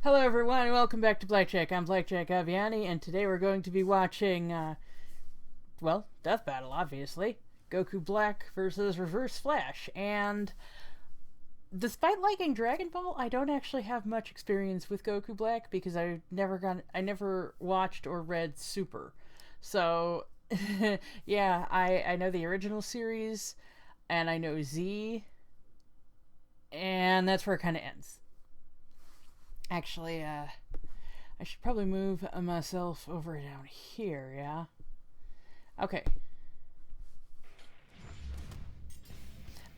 Hello everyone, and welcome back to Blackjack. I'm Blackjack Aviani, and today we're going to be watching, Death Battle, obviously. Goku Black versus Reverse Flash, and despite liking Dragon Ball, I don't actually have much experience with Goku Black because I never watched or read Super. So, yeah, I know the original series, and I know Z, and that's where it kind of ends. Actually, I should probably move myself over down here, yeah? Okay.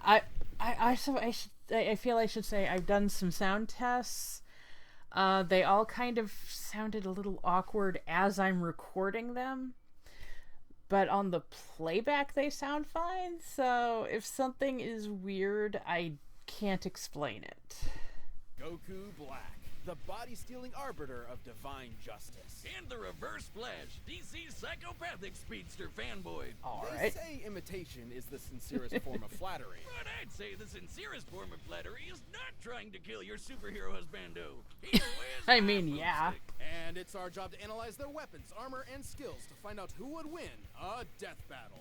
I feel I should say I've done some sound tests. They all kind of sounded a little awkward as I'm recording them. But on the playback they sound fine, so if something is weird, I can't explain it. Goku Black, the body-stealing arbiter of divine justice. And the Reverse Flash, DC's psychopathic speedster fanboy. They say imitation is the sincerest form of flattery. But I'd say the sincerest form of flattery is not trying to kill your superhero husbando. He wears I mean, yeah. And it's our job to analyze their weapons, armor, and skills to find out who would win a death battle.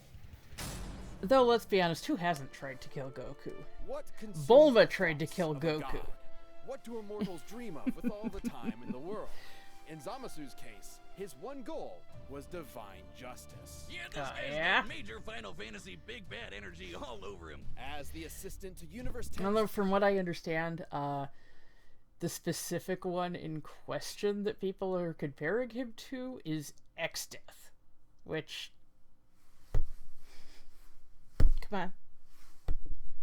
Though, let's be honest, who hasn't tried to kill Goku? What Bulma tried to kill Goku. God? What do immortals dream of with all the time in the world? In Zamasu's case, his one goal was divine justice. Yeah, this guy's got major Final Fantasy big bad energy all over him. As the assistant to Universe 10... Although, from what I understand, the specific one in question that people are comparing him to is X-Death. Which... Come on.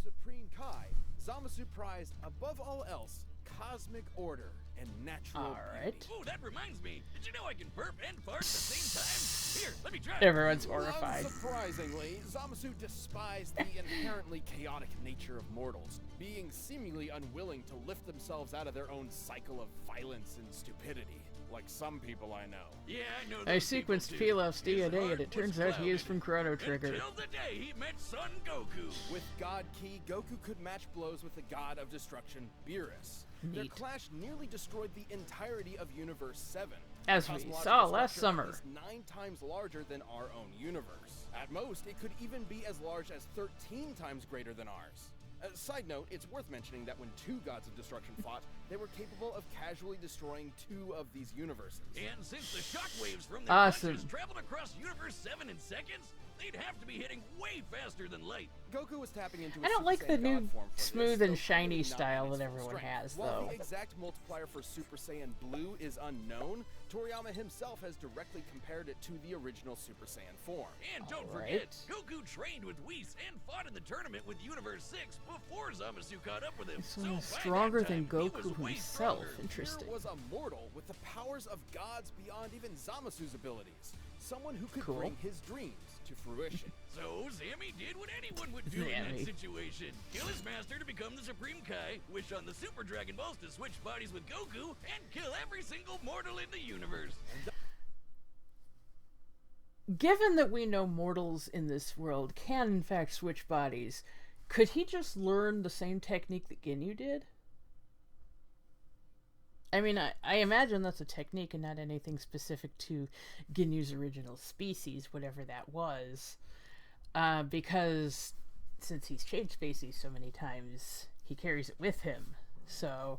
Supreme Kai, Zamasu prized above all else cosmic order and natural beauty. Oh, that reminds me. Did you know I can burp and fart at the same time? Here, let me try. Everyone's horrified. Unsurprisingly, Zamasu despised the inherently chaotic nature of mortals, being seemingly unwilling to lift themselves out of their own cycle of violence and stupidity, like some people I know. Yeah, I know. I sequenced Pilaf's DNA, and it turns out he is from Chrono Trigger. Until the day he met Son Goku. With God Ki, Goku could match blows with the god of destruction, Beerus. Their clash nearly destroyed the entirety of Universe 7. As we saw last summer. Is 9 times larger than our own universe. At most, it could even be as large as 13 times greater than ours. Side note, it's worth mentioning that when 2 gods of destruction fought, they were capable of casually destroying 2 of these universes. And since the shockwaves from their punches traveled across Universe 7 in seconds, they'd have to be hitting way faster than light. Goku was tapping into I don't like the new smooth and shiny style that everyone has, though. While the exact multiplier for Super Saiyan Blue is unknown, Toriyama himself has directly compared it to the original Super Saiyan form. And don't forget, Goku trained with Whis and fought in the tournament with Universe 6 before Zamasu caught up with him. So stronger than Goku himself. Interesting. Here was a mortal with the powers of gods beyond even Zamasu's abilities. Someone who could bring his dreams to fruition. So Sammy did what anyone would do in that situation. Kill his master to become the Supreme Kai, wish on the Super Dragon Balls to switch bodies with Goku, and kill every single mortal in the universe. Given that we know mortals in this world can in fact switch bodies, could he just learn the same technique that Ginyu did? I mean, I imagine that's a technique and not anything specific to Ginyu's original species, whatever that was. Because since he's changed species so many times, he carries it with him. So,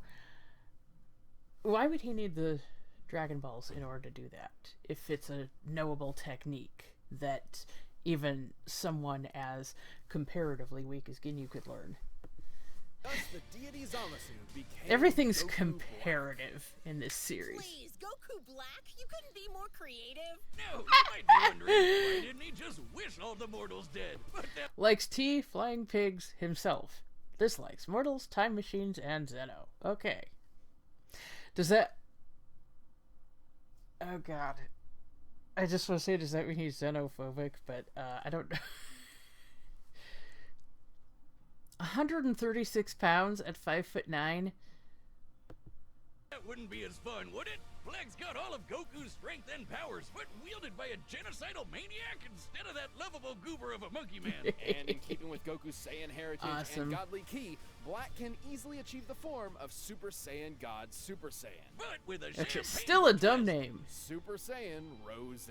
why would he need the Dragon Balls in order to do that, if it's a knowable technique that even someone as comparatively weak as Ginyu could learn? The deity Zamasu became Everything's Goku comparative in this series. Please, Goku Black, you couldn't be more creative. No, you might be wondering, why didn't he just wish all the mortals dead? But that Likes tea, flying pigs, himself. Dislikes mortals, time machines, and Zeno. Okay. Does that... Oh god. I just want to say, does that mean he's xenophobic? But, I don't know. 136 pounds at 5'9". That wouldn't be as fun, would it? Black's got all of Goku's strength and powers, but wielded by a genocidal maniac instead of that lovable goober of a monkey man. And in keeping with Goku's Saiyan heritage and godly ki, Black can easily achieve the form of Super Saiyan God Super Saiyan. But with a Which champagne is still a dumb twist. name. Super Saiyan Rose.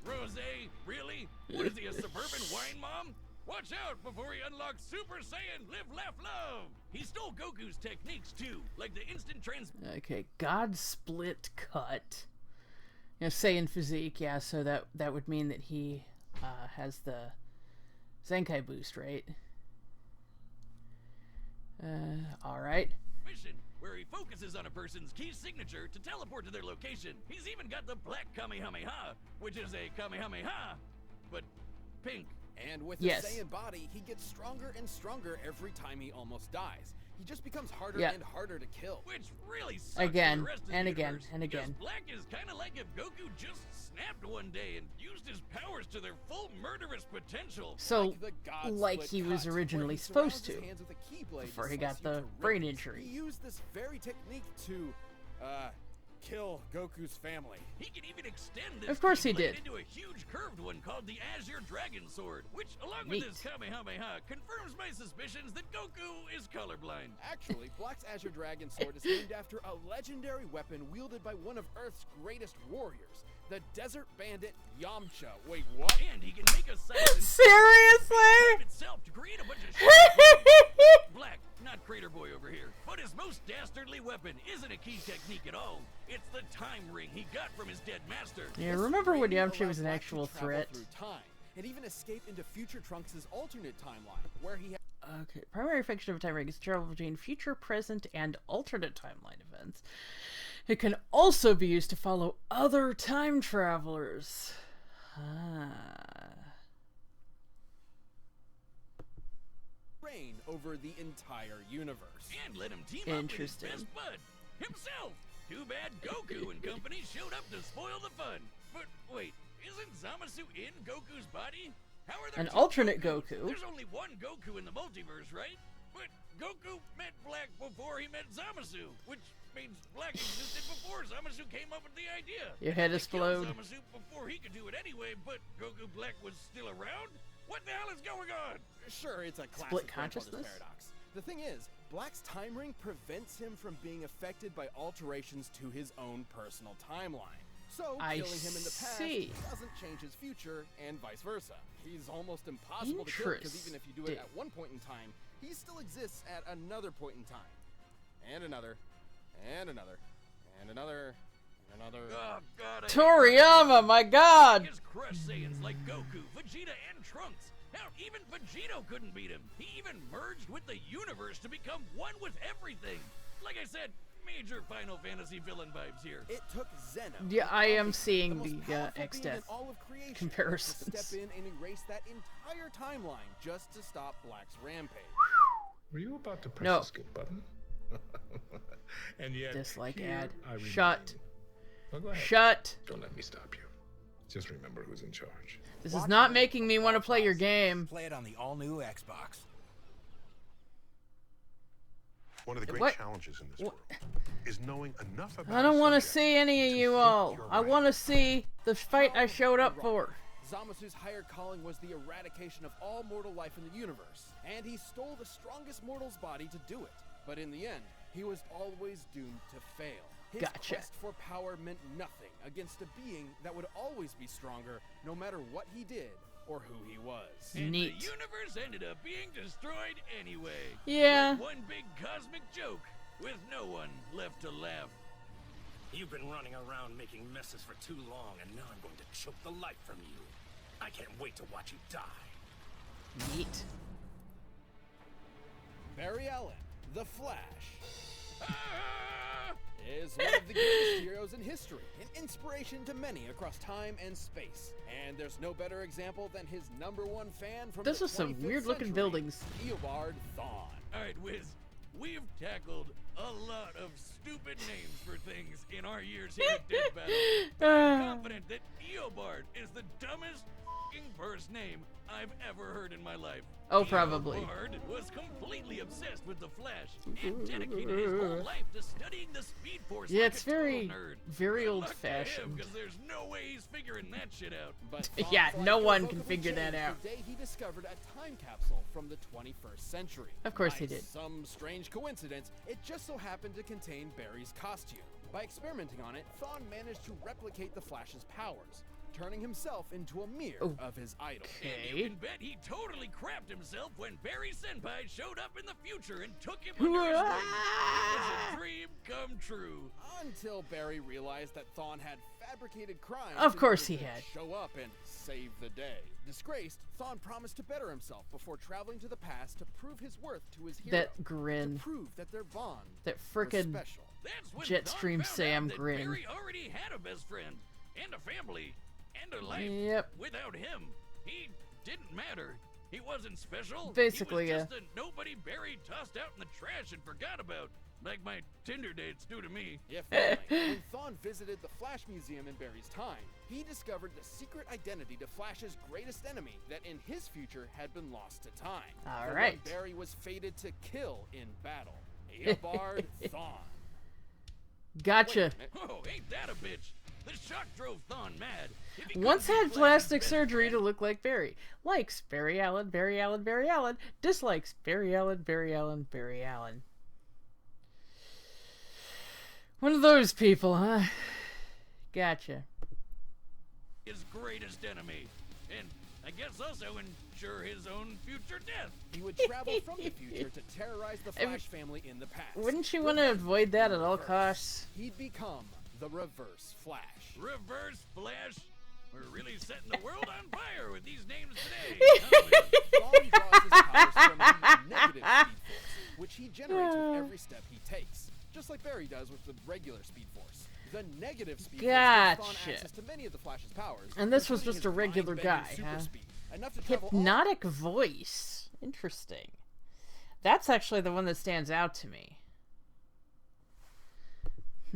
Rose? Really? What is he, a suburban wine mom? Watch out before he unlocks Super Saiyan Live, Laugh, Love! He stole Goku's techniques too, like the instant Okay, God split cut. You know, Saiyan physique, yeah, so that would mean that he has the Zenkai boost, right? Alright. mission, where he focuses on a person's key signature to teleport to their location. He's even got the Black Kamehameha, which is a Kamehameha, but pink. And with Yes. his Saiyan body, he gets stronger and stronger every time he almost dies. He just becomes harder Yeah. and harder to kill. Which really sucks Again, for the rest of and the again, universe, and again. because Black is kind of like if Goku just snapped one day and used his powers to their full murderous potential. So, Like the God like split he was cut, originally where he supposed surrounds to, his hands with a keyblade before to he got slice you the to brain ribbons. injury. He used this very technique to, kill Goku's family. He can even extend this Of course he keyblade did. into a huge curved one called the Azure Dragon Sword, which, along Neat. with his Kamehameha, confirms my suspicions that Goku is colorblind. Actually, Black's Azure Dragon Sword is named after a legendary weapon wielded by one of Earth's greatest warriors, the Desert Bandit Yamcha. Wait, what? And he can make a silent Seriously? itself to create a bunch of shit. Black, not Crater Boy over here. But his most dastardly weapon isn't a key technique at all. It's the time ring he got from his dead master. Yeah, This remember when ring Yamcha allowed was an Black to actual travel threat? through time, and even escape into Future Trunks' alternate timeline, where he Okay, primary function of a time ring is to travel between future, present, and alternate timeline events. It can also be used to follow other time travelers. reign over the entire universe. And let him team up with his Interesting. best bud, himself. Too bad Goku and company showed up to spoil the fun. But wait, isn't Zamasu in Goku's body? How are there An two alternate Gokus? Goku. There's only one Goku in the multiverse, right? But Goku met Black before he met Zamasu, which means Black existed before Zamasu came up with the idea. Your head They killed explode. Zamasu before he could do it anyway, but Goku Black was still around? What the hell is going on? Sure, it's a classic Split grandfather's consciousness? paradox. The thing is, Black's time ring prevents him from being affected by alterations to his own personal timeline. So, I killing him in the past see. doesn't change his future, and vice versa. He's almost impossible to kill, because even if you do it at one point in time, he still exists at another point in time. And another, and another, and another, and another. Oh, God, I hate Toriyama, my god! His crush Saiyans like Goku, Vegeta, and Trunks. Hell, even Vegito couldn't beat him. He even merged with the universe to become one with everything. Like I said, major Final Fantasy villain vibes here. It took Zeno. Yeah, I am most seeing powerful the being in X-Death all of creation, comparisons. to step in and erase that entire timeline just to stop Black's rampage. Were you about to press No. the skip button? And yet, Dislike here ad. I remain. Shut. Well, go ahead. Shut! Don't let me stop you. Just remember who's in charge. This is not making me want to play your game. Play it on the all-new Xbox. One of the great What? challenges in this What? world is knowing enough about I don't want to a subject see any of to you think all. you're I right. want to see the fight I showed up for. Zamasu's higher calling was the eradication of all mortal life in the universe, and he stole the strongest mortal's body to do it. But in the end, he was always doomed to fail. His Gotcha. quest for power meant nothing against a being that would always be stronger, no matter what he did or who he was. And Neat. the universe ended up being destroyed anyway. Yeah. Like one big cosmic joke, with no one left to laugh. You've been running around making messes for too long, and now I'm going to choke the life from you. I can't wait to watch you die. Neat. Barry Allen, the Flash, Ah! is one of the greatest heroes in history, an inspiration to many across time and space. And there's no better example than his #1 fan from This the is some 25th weird-looking century, buildings. Eobard Thawne. Alright, Wiz, we've tackled a lot of stupid names for things in our years here at Dead Battle. I'm confident that Eobard is the dumbest f***ing first name I've ever heard in my life. Oh, Leo probably. Bard was completely obsessed with the Flash and dedicated his whole life to studying the Speed Force. Yeah, like it's a total very, nerd. very Good luck to him, old-fashioned. 'cause there's no way he's figuring that shit out. But Yeah, Thon's no life one can irrevocably figure that changed out. The day he discovered a time capsule from the 21st century. Of course By he did. some strange coincidence, it just so happened to contain Barry's costume. By experimenting on it, Thawne managed to replicate the Flash's powers, turning himself into a mirror of his idol. And you can bet he totally crapped himself when Barry Senpai showed up in the future and took him under his wing. It was a dream come true. Until Barry realized that Thawne had fabricated crimes. Of in course order he to had. Show up and save the day. Disgraced, Thawne promised to better himself before traveling to the past to prove his worth to his hero. That grin. To prove that their bond That was frickin' special. That's when Jetstream Thawne found Sam out that grin. Barry already had a best friend and a family and a life. Yep. Without him, he didn't matter. He wasn't special. Basically, he was just a nobody Barry tossed out in the trash and forgot about, like my Tinder dates do to me. If only. When Thawne visited the Flash Museum in Barry's time, he discovered the secret identity to Flash's greatest enemy that in his future had been lost to time. All The one right. Barry was fated to kill in battle. Eobard Thawne. Gotcha. Wait a minute. Oh, ain't that a bitch? The shock drove Thawne mad. If he Once couldn't had be Flash's plastic best surgery to friend, look like Barry. Likes Barry Allen, Barry Allen, Barry Allen. Dislikes Barry Allen, Barry Allen, Barry Allen. One of those people, huh? Gotcha. his greatest enemy, and I guess also ensure his own future death. He would travel from the future to terrorize the I mean, Flash family in the past. Wouldn't you want to avoid that at all costs? He'd become the Reverse Flash. Reverse Flash. We're really setting the world on fire with these names today. Thawne draws his powers from the negative Speed Force, which he generates with every step he takes, just like Barry does with the regular Speed Force. The negative Speed Force gives Thawne Gotcha. access to many of the Flash's powers. And this was including just a his regular mind-bending guy, super huh? speed, enough to travel all Hypnotic voice. Interesting. That's actually the one that stands out to me.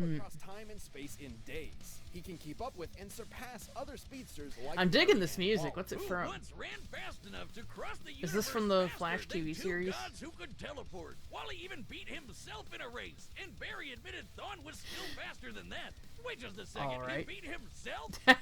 across time and space in days. He can keep up with and surpass other speedsters like I'm digging Barry this and music. Wally. What's it Who from? once ran fast enough to cross the Is this universe from the faster Flash than TV two series? gods who could teleport. Wally even beat himself in a race, and Barry admitted Thawne was still faster than that. Wait just a second, All right. he beat himself? That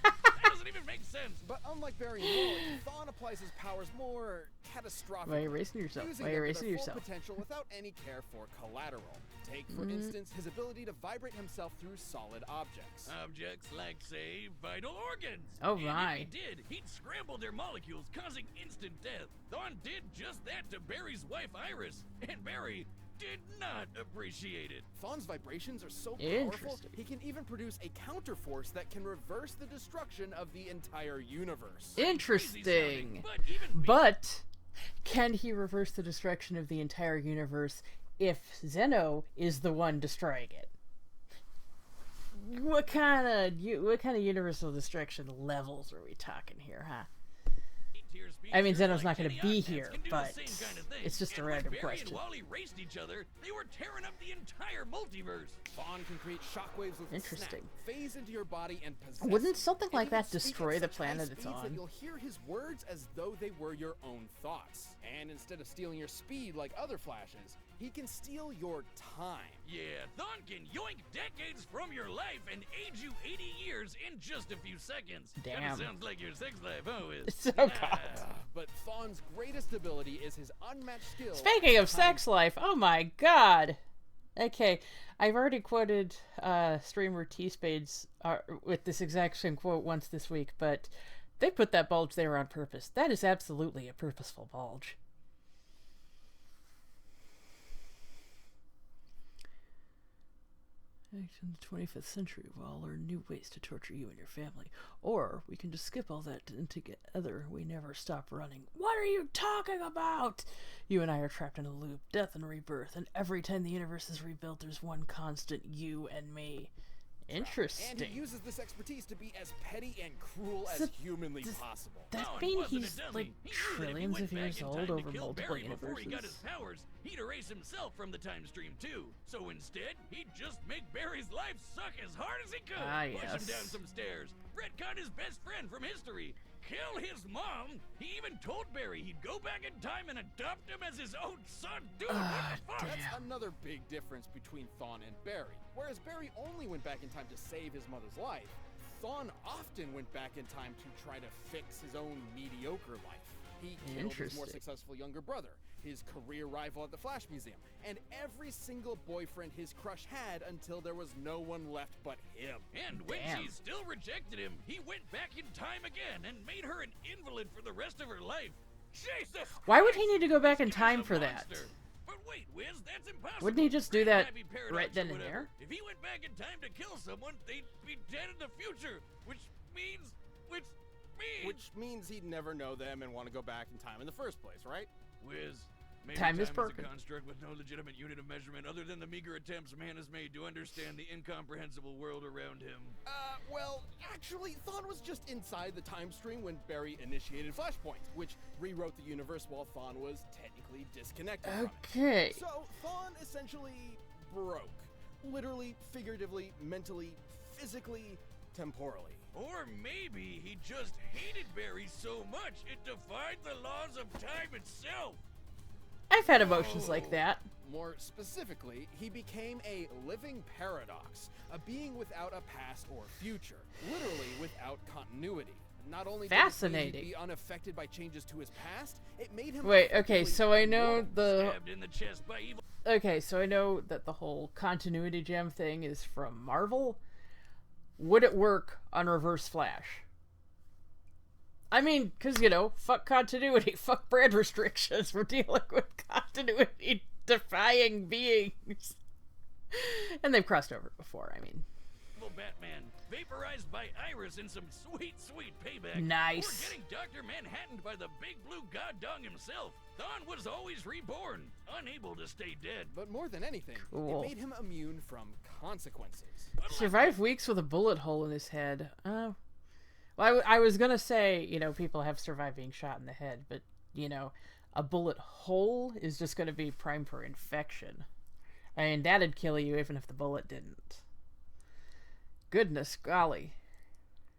doesn't even make sense. But unlike Barry and Wally, Thawne applies his powers more catastrophic. Why are you erasing yourself? Using Why are you them to erasing their full yourself? potential without any care for collateral. Take, for instance, his ability to vibrate himself through solid objects. Objects like, say, vital organs. Oh, and my. if he did, he'd scramble their molecules, causing instant death. Thawne did just that to Barry's wife, Iris, and Barry did not appreciate it. Thawne's vibrations are so powerful, Interesting. he can even produce a counterforce that can reverse the destruction of the entire universe. Interesting. Crazy sounding, but even But can he reverse the destruction of the entire universe if Zeno is the one destroying it? What kind of universal destruction levels are we talking here, huh? I mean, Zeno's not going to be here, but it's just a random Barry question. and Wally raced each other, they were tearing up the entire multiverse. Thawne can create shockwaves with Interesting. snap, phase into your body and possess Wouldn't you. something And like he can that speak destroy at the such high planet it's speeds that on? You'll hear his words as though they were your own thoughts. And instead of stealing your speed like other Flashes, he can steal your time. Yeah, Thawne can yoink decades from your life and age you 80 years in just a few seconds. Damn. Kinda sounds like your sex life, huh, Wiz? So Ah. But Thawne's greatest ability is his unmatched skill. Speaking of at sex life, oh my god. Okay, I've already quoted streamer T-Spades with this exact same quote once this week, but they put that bulge there on purpose. That is absolutely a purposeful bulge. In the 25th century, we'll all learn new ways to torture you and your family. Or we can just skip all that and together we never stop running. What are you talking about? You and I are trapped in a loop, death and rebirth, and every time the universe is rebuilt, there's one constant, you and me. Interesting. And he uses this expertise to be as petty and cruel So as humanly does possible. that Thawne mean wasn't a he's dummy. like He knew that if he trillions went of years back in old time to over kill multiple Barry before he got his universes? powers, he'd erase himself from the time stream too. So instead, he'd just make Barry's life suck as hard as he could. Ah, Push him yes. down some stairs, retcon his best friend from history, kill his mom. He even told Barry he'd go back in time and adopt him as his own son. Dude, what the fuck? That's another big difference between Thawne and Barry. Whereas Barry only went back in time to save his mother's life, Thawne often went back in time to try to fix his own mediocre life. He killed his more successful younger brother, his career rival at the Flash Museum, and every single boyfriend his crush had until there was no one left but him. And when she still rejected him, he went back in time again and made her an invalid for the rest of her life. Jesus! Why would he need to go back in time for that? But wait, Wiz, that's impossible. Wouldn't he just do that right then and there? If he went back in time to kill someone, they'd be dead in the future, which means he'd never know them and want to go back in time in the first place, right? Wiz, maybe time is a perfect. construct with no legitimate unit of measurement other than the meager attempts man has made to understand the incomprehensible world around him. Well, actually, Thawne was just inside the time stream when Barry initiated Flashpoint, which rewrote the universe while Thawne was technically disconnected from Okay. it. So, Thawne essentially broke. Literally, figuratively, mentally, physically, temporally. Or maybe he just hated Barry so much it defied the laws of time itself. I've had emotions like that. More specifically, he became a living paradox, a being without a past or future, literally without continuity. Not only Fascinating. did he be unaffected by changes to his past, it made him Wait, okay, so I know Stabbed in the chest by evil. Okay, so I know that the whole continuity gem thing is from Marvel. Would it work on Reverse Flash? I mean, because, you know, fuck continuity, fuck brand restrictions. We're dealing with continuity-defying beings. And they've crossed over before, I mean. Batman, vaporized by Iris in some sweet, sweet payback. Nice. Or getting Dr. Manhattaned by the big blue god dong himself. Thawne was always reborn, unable to stay dead. But more than anything, Cool. it made him immune from consequences. Survived weeks with a bullet hole in his head. Well, I was gonna say, you know, people have survived being shot in the head, but, you know, a bullet hole is just gonna be prime for infection. I mean, that'd kill you even if the bullet didn't. Goodness golly.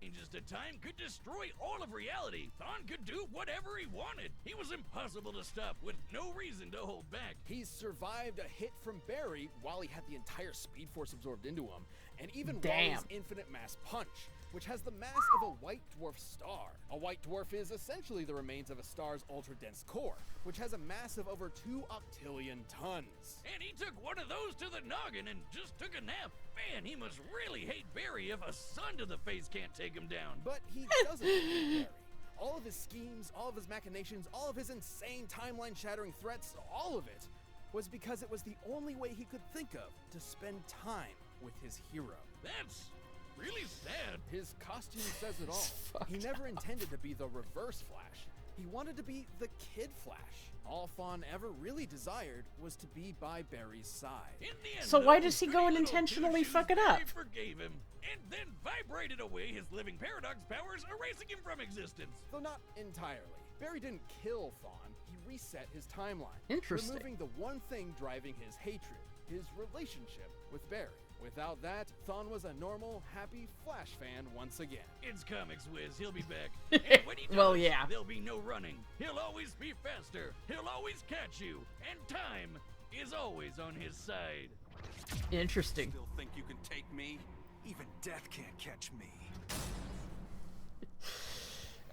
Changes to time could destroy all of reality. Thawne could do whatever he wanted. He was impossible to stop with no reason to hold back. He survived a hit from Barry while he had the entire Speed Force absorbed into him, and even Wally's infinite mass punch, which has the mass of a white dwarf star. A white dwarf is essentially the remains of a star's ultra-dense core, which has a mass of over 2 octillion tons. And he took one of those to the noggin and just took a nap. Man, he must really hate Barry if a sun to the face can't take him down. But he doesn't hate Barry. All of his schemes, all of his machinations, all of his insane timeline-shattering threats, all of it was because it was the only way he could think of to spend time with his hero. That's really sad. His costume says it all. He never intended to be the Reverse Flash. He wanted to be the Kid Flash. All Thawne ever really desired was to be by Barry's side. In the end, So why those does he three go and little intentionally douches fuck it up? Barry forgave him, and then vibrated away his living paradox powers, erasing him from existence. Though not entirely. Barry didn't kill Thawne. He reset his timeline. Interesting. Removing the one thing driving his hatred, his relationship with Barry. Without that, Thawne was a normal, happy Flash fan once again. It's comics, Wiz. He'll be back. And when he does, Well, yeah. there'll be no running. He'll always be faster. He'll always catch you. And time is always on his side. Interesting. Still think you can take me? Even death can't catch me.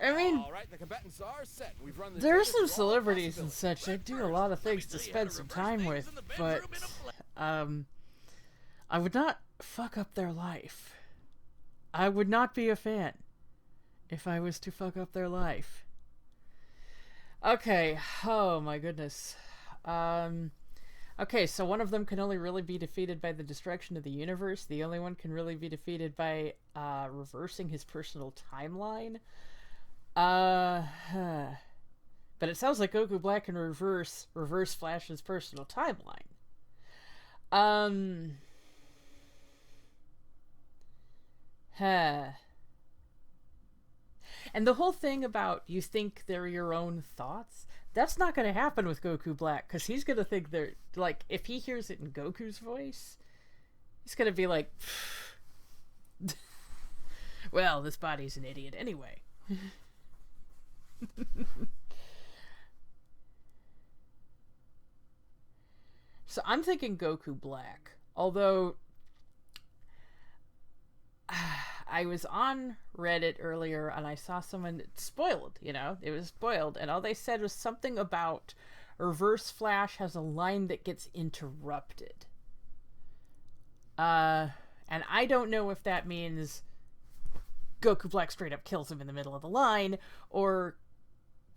I mean, All right, the combatants are set. We've run the there are greatest some of all celebrities and possibilities. such that do a lot of things to spend some time with, but, I would not fuck up their life. I would not be a fan if I was to fuck up their life. Okay, oh my goodness. Okay, so one of them can only really be defeated by the destruction of the universe. The only one can really be defeated by reversing his personal timeline. But it sounds like Goku Black can reverse Flash's personal timeline. And the whole thing about you think they're your own thoughts, that's not going to happen with Goku Black, because he's going to think they're, like, if he hears it in Goku's voice, he's going to be like, well, this body's an idiot anyway. So I'm thinking Goku Black. Although I was on Reddit earlier and I saw someone spoiled, you know, it was spoiled, and all they said was something about Reverse Flash has a line that gets interrupted. And I don't know if that means Goku Black straight up kills him in the middle of the line, or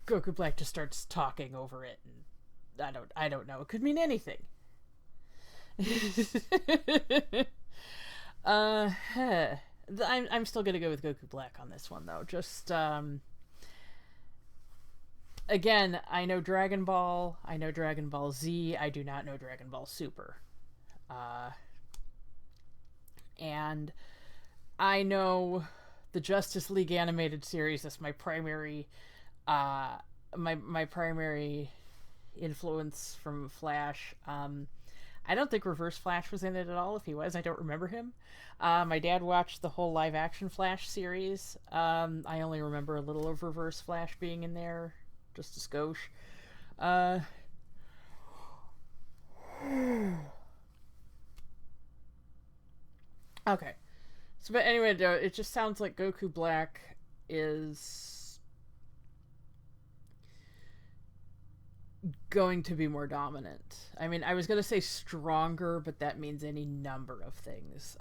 Goku Black just starts talking over it, and I don't know. It could mean anything. I'm still gonna go with Goku Black on this one, though. Just again, I know Dragon Ball, I know Dragon Ball Z, I do not know Dragon Ball Super. And I know the Justice League animated series as my primary my primary influence from Flash. I don't think Reverse Flash was in it at all. If he was, I don't remember him. My dad watched the whole live action Flash series. I only remember a little of Reverse Flash being in there, just a skosh. Okay. So, but anyway, it just sounds like Goku Black is going to be more dominant. I mean, I was going to say stronger, but that means any number of things.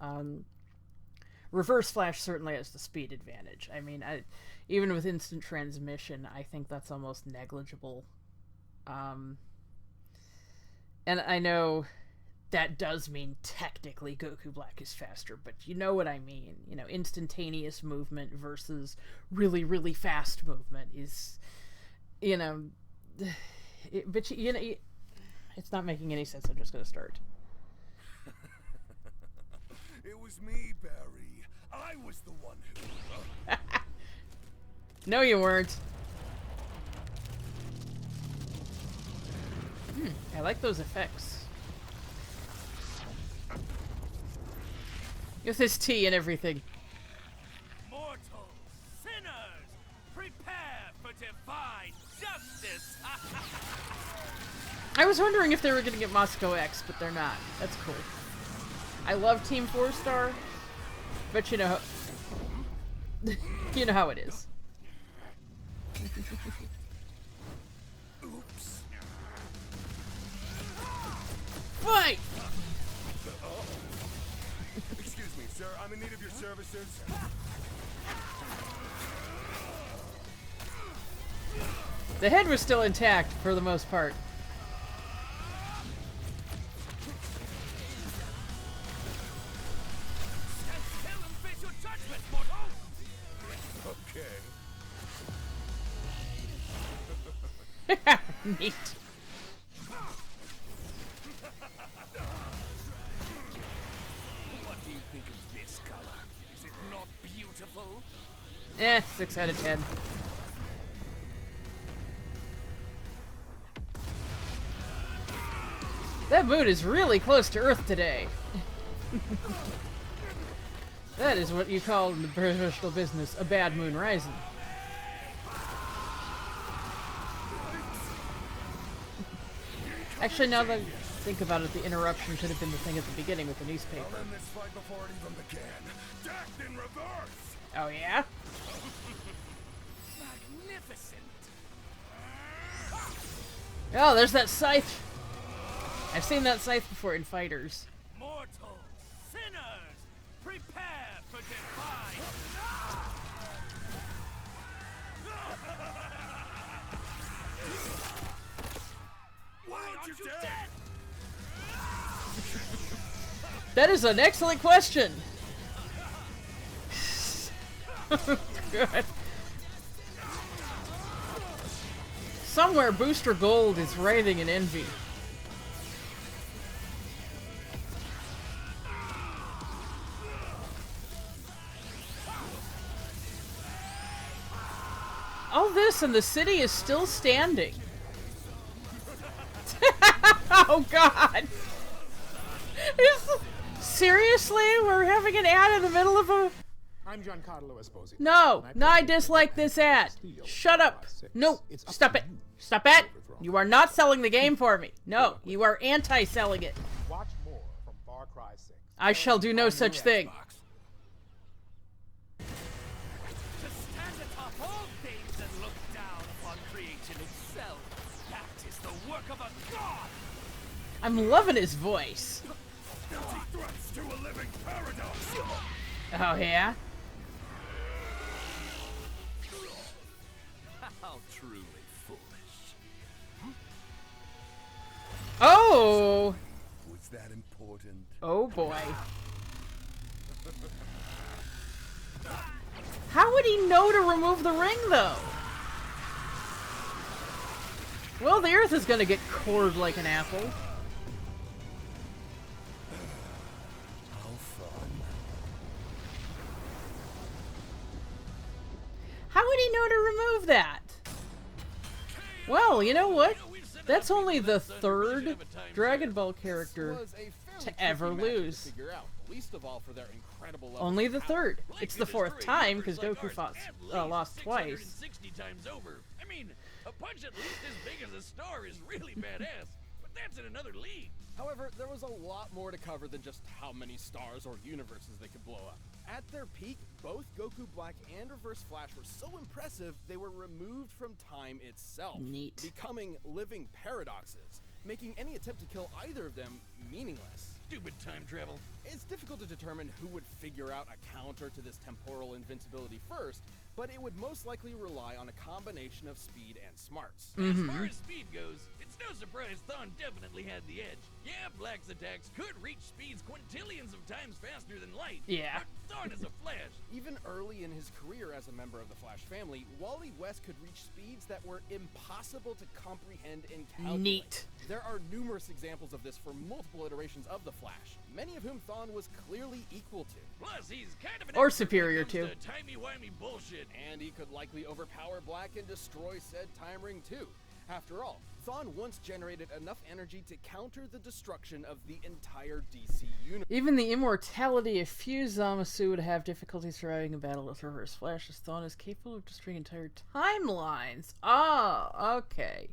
Reverse Flash certainly has the speed advantage. I mean, even with instant transmission, I think that's almost negligible. And I know that does mean technically Goku Black is faster, but you know what I mean. You know, instantaneous movement versus really, really fast movement is, you know... but you know, it's not making any sense. I'm just going to start. It was me, Barry. I was the one who... No, you weren't. I like those effects. With his tea and everything. Mortal sinners, prepare for divine justice. I was wondering if they were going to get Moscow X, but they're not. That's cool. I love Team 4-Star, but you know, you know how it is. Oops. Fight! Excuse me, sir. I'm in need of your services. The head was still intact for the most part. Stand still and face your judgment, mortal. Okay. Neat. What do you think of this color? Is it not beautiful? 6 out of 10. That moon is really close to Earth today. That is what you call in the professional business a bad moon rising. Actually, now that I think about it, the interruption should have been the thing at the beginning with the newspaper. I'll end this fight before it even began. Death in reverse! Oh, yeah? Magnificent. Oh, there's that scythe. I've seen that scythe before in fighters. Mortal sinners, prepare for divine. Why aren't you dead? That is an excellent question. Good. Somewhere Booster Gold is writhing in envy. All this and the city is still standing. Oh god! Seriously? We're having an ad in the middle of a I'm Giancarlo Esposito. No, and no, I present dislike the this ad. Steel Shut up. Class 6. No, It's up stop to it. you Stop to it. overthrow You are not selling the game for me. No, you are anti-selling it. Watch more from Far Cry 6. I shall do no On such your thing. Xbox. To stand atop all things and look down upon creation itself. That is the work of a god! I'm loving his voice. Empty threats to a living paradox. Oh, yeah? How truly foolish. Oh! Was that important? Oh, boy. How would he know to remove the ring, though? Well, the Earth is gonna get cored like an apple. How fun. How would he know to remove that? Well, you know what? That's only the third Dragon Ball character Was a fairly to tricky ever match lose. To figure out, least of all for their incredible level Only of the power. third. It's the fourth time because Goku lost twice. 660 times over. I mean, a punch at least as big as a star is really badass, but that's in another league. However, there was a lot more to cover than just how many stars or universes they could blow up. At their peak, both Goku Black and Reverse Flash were so impressive they were removed from time itself, Neat. becoming living paradoxes, making any attempt to kill either of them meaningless. Stupid time travel. It's difficult to determine who would figure out a counter to this temporal invincibility first, but it would most likely rely on a combination of speed and smarts. As far as speed goes, it's no surprise Thawne definitely had the edge. Yeah, Black's attacks could reach speeds quintillions of times faster than light. Yeah. But Thawne is a Flash. Even early in his career as a member of the Flash family, Wally West could reach speeds that were impossible to comprehend and calculate. Neat. There are numerous examples of this for multiple iterations of the Flash, many of whom Thawne was clearly equal to. Plus, he's kind of an Or expert when it superior comes to. timey-wimey bullshit. And he could likely overpower Black and destroy said time ring too. After all, Thawne once generated enough energy to counter the destruction of the entire DC universe. Even the immortality of Fuse Zamasu would have difficulty surviving a battle with Reverse Flash, as Thawne is capable of destroying entire timelines. Oh, okay.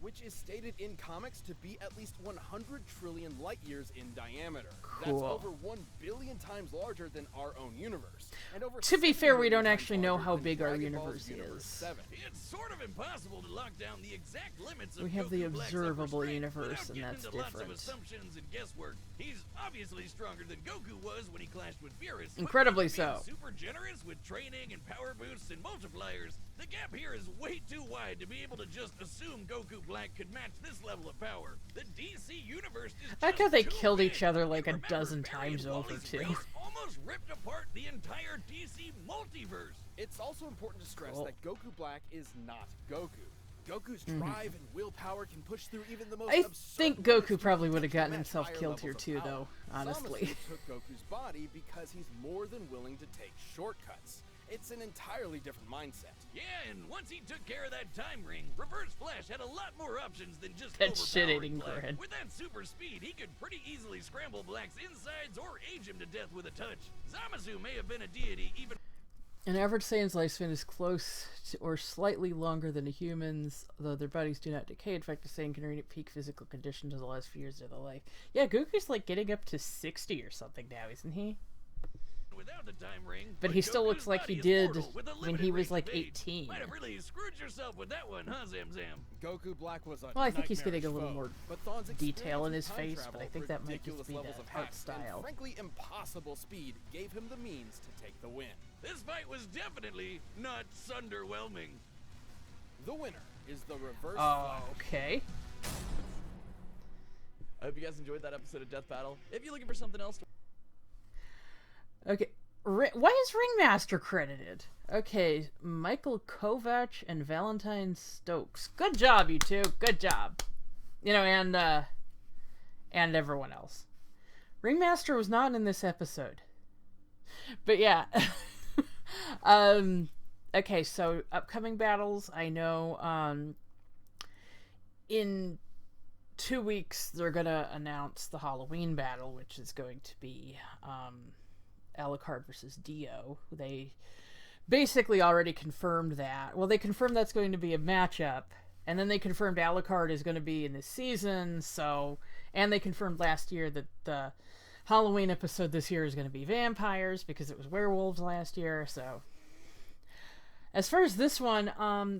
Which is stated in comics to be at least 100 trillion light years in diameter. Cool. That's over 1 billion times larger than our own universe. And over To be 70 fair, we million don't times actually know larger how than big our Dragon Ball's universe is. 7. It's sort of impossible to lock down the exact limits of We have the Goku Black's observable upper strength universe, without and getting that's into lots of different. assumptions and guesswork. He's obviously stronger than Goku was when he clashed with Beerus. but Incredibly being so. Super generous with training and power boosts and multipliers. The gap here is way too wide to be able to just assume Goku Black could match this level of power. The DC universe is I like how just they too killed big. each other like a Remember, dozen Barry times and over, Wally's too. race almost ripped apart the entire DC multiverse. It's also important to stress Cool. that Goku Black is not Goku. Goku's drive and willpower can push through even the most I absurd think limits Goku probably to would have gotten match himself higher killed levels here of too, power. though, honestly. Zamasu took Goku's body because he's more than willing to take shortcuts. It's an entirely different mindset. Yeah, and once he took care of that time ring, Reverse Flash had a lot more options than just That overpowering shit-eating Black. grin. With that super speed, he could pretty easily scramble Black's insides or age him to death with a touch. Zamasu may have been a deity even... An average Saiyan's lifespan is close to or slightly longer than a human's, though their bodies do not decay. In fact, a Saiyan can reach peak physical condition to the last few years of their life. Yeah, Goku's like getting up to 60 or something now, isn't he? without the time ring. But he still looks Goku's like he body is did mortal with a when limited he was range like of 18. Might have really screwed yourself with that one, huh, Zam Zam? Goku Black was a Well, I think he's getting a nightmarish little foe, more but Thawne's detail in experience his with time face, but travel, I think that might just ridiculous be levels the of art hacks, style. and frankly impossible speed gave him the means to take the win. This fight was definitely not sunderwhelming. The winner is the Reverse Oh, Flash. okay. I hope you guys enjoyed that episode of Death Battle. If you're looking for something else to Okay. Why is Ringmaster credited? Okay, Michael Kovac and Valentine Stokes. Good job, you two. Good job. You know, and everyone else. Ringmaster was not in this episode. But yeah. Okay, so upcoming battles, I know, in 2 weeks they're gonna announce the Halloween battle, which is going to be, Alucard versus Dio. They basically already confirmed that. Well, they confirmed that's going to be a matchup, and then they confirmed Alucard is going to be in this season, so... And they confirmed last year that the Halloween episode this year is going to be vampires, because it was werewolves last year, so... As far as this one,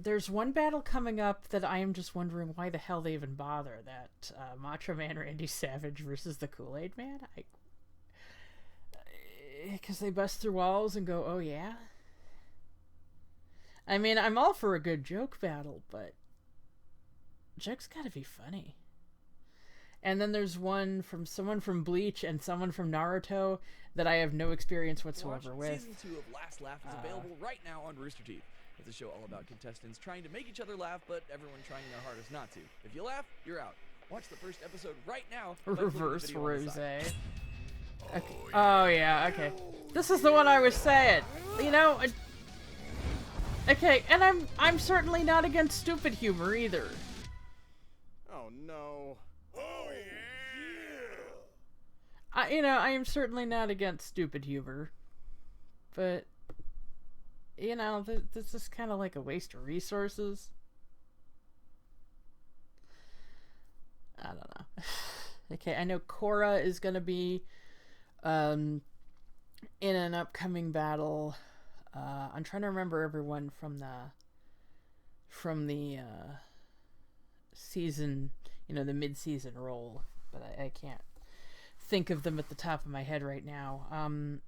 there's one battle coming up that I am just wondering why the hell they even bother. That Macho Man Randy Savage versus the Kool-Aid Man? Because they bust through walls and go, oh yeah? I mean, I'm all for a good joke battle, but joke's gotta be funny. And then there's one from someone from Bleach and someone from Naruto that I have no experience whatsoever with. Season 2 of Last Laugh is available right now on Rooster Teeth. It's a show all about contestants trying to make each other laugh, but everyone trying their hardest not to. If you laugh, you're out. Watch the first episode right now. Reverse rose. Okay. Oh yeah, okay. This is the one I was saying. You know, okay, and I'm certainly not against stupid humor either. Oh no. Oh yeah. I am certainly not against stupid humor, but you know, this is kind of like a waste of resources. I don't know. Okay, I know Korra is gonna be in an upcoming battle. I'm trying to remember everyone from the season, you know, the mid-season role, but I can't think of them at the top of my head right now.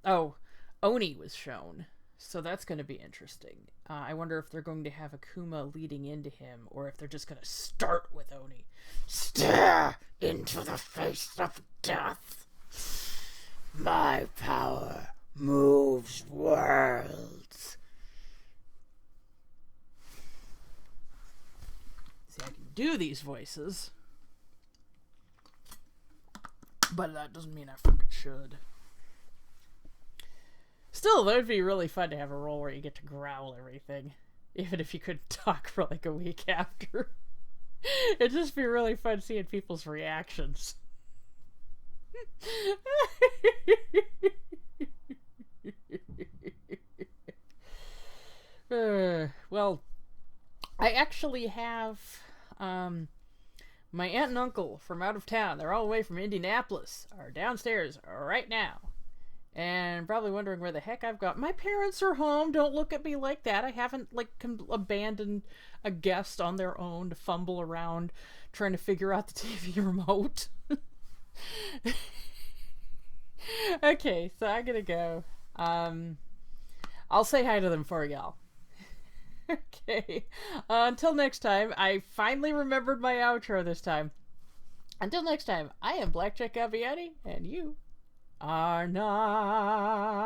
Oh, Oni was shown, so that's going to be interesting. I wonder if they're going to have Akuma leading into him, or if they're just going to start with Oni. Stare into the face of death. My power moves worlds. See, I can do these voices, but that doesn't mean I fucking should. Still, that would be really fun to have a role where you get to growl everything, even if you couldn't talk for like a week after. It'd just be really fun seeing people's reactions. Well, I actually have my aunt and uncle from out of town. They're all the way from Indianapolis, are downstairs right now, and probably wondering where the heck I've got. My parents are home. Don't look at me like that. I haven't like abandoned a guest on their own to fumble around trying to figure out the TV remote. Okay, so I'm gonna go. I'll say hi to them for y'all. Okay. Until next time, I finally remembered my outro this time. Until next time, I am Blackjack Aviati, and you are not.